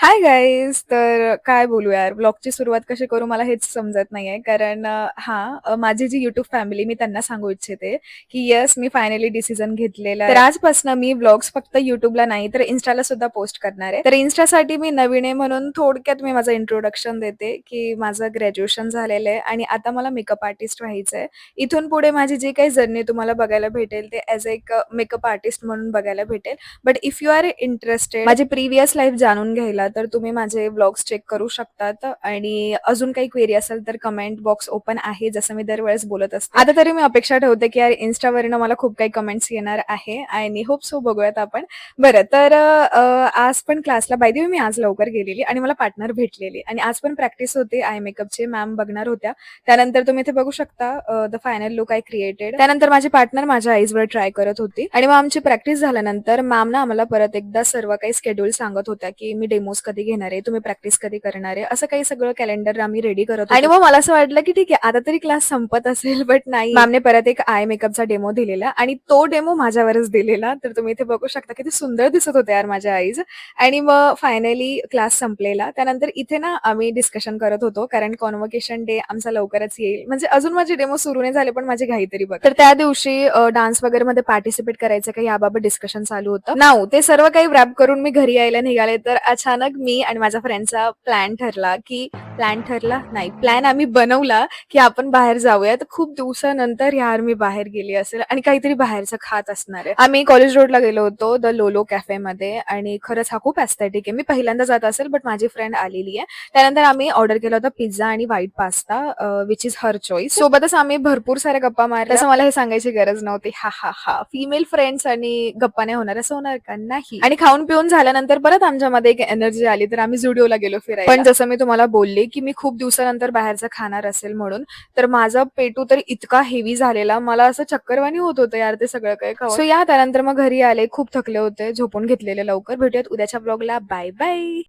Hi guys. तर काय बोलू यार, ब्लॉगची सुरुवात कशी करू मला हेच समजत नाहीये. कारण माझी जी युट्यूब फॅमिली मी त्यांना सांगू इच्छिते की येस, मी फायनली डिसिजन घेतलेला आहे. तर आजपासून मी ब्लॉग्स फक्त युट्यूबला नाही तर इन्स्टाला सुद्धा पोस्ट करणार आहे. तर इन्स्टासाठी मी नवीन आहे म्हणून थोडक्यात मी माझं इंट्रोडक्शन देते की माझं ग्रॅज्युएशन झालेलं आहे आणि आता मला मेकअप आर्टिस्ट व्हायचंय. इथून पुढे माझी जी काही जर्नी तुम्हाला बघायला भेटेल ते ॲज एक मेकअप आर्टिस्ट म्हणून बघायला भेटेल. But if you are interested माझी प्रिव्हियस लाईफ जाणून घ्यायला तर तुम्ही माझे व्लॉग्स चेक करू शकतात आणि अजून काही क्वेरी असेल तर कमेंट बॉक्स ओपन आहे, जसं मी दरवेळेस बोलत असते. आता तरी मी अपेक्षा ठेवते की यार इन्स्टावरनं मला खूप काही कमेंट्स येणार आहे आणि होप सो बघूयात आपण. बरं तर आज पण क्लासला बाय द वे मी आज लवकर गेलेली आणि मला पार्टनर भेटलेली आणि आज पण प्रॅक्टिस होते आय मेकअपचे. मॅम बघणार होत्या. त्यानंतर तुम्ही इथे बघू शकता the final look I created. त्यानंतर माझी पार्टनर माझ्या आईजवर ट्राय करत होती आणि मग आमची प्रॅक्टिस झाल्यानंतर मॅम ना आम्हाला परत एकदा सर्व काही शेड्यूल सांगत होत्या की मी डेमोज कधी घेणार आहे, तुम्ही प्रॅक्टिस कधी करणार आहे, असं काही सगळं कॅलेंडर आम्ही रेडी करत होतो. आणि मग मला असं वाटलं की ठीक आहे आता तरी क्लास संपत असेल, बट नाही, मॅमने परत एक आय मेकअपचा डेमो दिलेला आणि तो डेमो माझ्यावरच दिलेला. तर तुम्ही इथे बघू शकता किती सुंदर दिसत होते यार माझ्या आईज. आणि मग फायनली क्लास संपलेला. त्यानंतर इथे ना आम्ही डिस्कशन करत होतो कारण कॉन्व्होकेशन डे आमचा लवकरच येईल. म्हणजे अजून माझे डेमो सुरू नाही झाले पण माझी घाई तरी बघा. तर त्या दिवशी डान्स वगैरे मध्ये पार्टिसिपेट करायचं का याबाबत डिस्कशन चालू होतं. नाव ते सर्व काही रॅप करून मी घरी यायला निघाले तर अचानक मी आणि माझ्या फ्रेंडचा प्लॅन आम्ही बनवला की आपण बाहेर जाऊया. तर खूप दिवसानंतर यार मी बाहेर गेली असेल आणि काहीतरी बाहेरचं खात असणार आहे. आम्ही कॉलेज रोडला गेलो होतो द लोलो कॅफे मध्ये आणि खरंच हा खूप एस्थेटिक आहे. मी पहिल्यांदा जात असेल बट माझी फ्रेंड आलेली आहे. त्यानंतर आम्ही ऑर्डर केला होता पिझ्झा आणि white pasta which is her choice. सोबतच आम्ही भरपूर साऱ्या गप्पा मारल्या. तसं मला हे सांगायची गरज नव्हती. हा हा हा फिमेल फ्रेंड्स आणि गप्पा नाही होणार असं होणार का? नाही. आणि खाऊन पिऊन झाल्यानंतर परत आमच्यामध्ये एक एनर्जी आली तर आम्ही झुडिओला गेलो फिरायला. पण जसं मी तुम्हाला बोलले की मी खूप दिवसानंतर बाहेरचं खाणार असेल म्हणून, तर माझा पेटू तर इतका हेवी झालेला मला असं चक्करवाणी होत होतं यार ते सगळं काही खाऊन. सो या त्यानंतर मग घरी आले, खूप थकले होते, झोपून घेतलेले लवकर. भेटूयात उद्याच्या ब्लॉगला. Bye bye.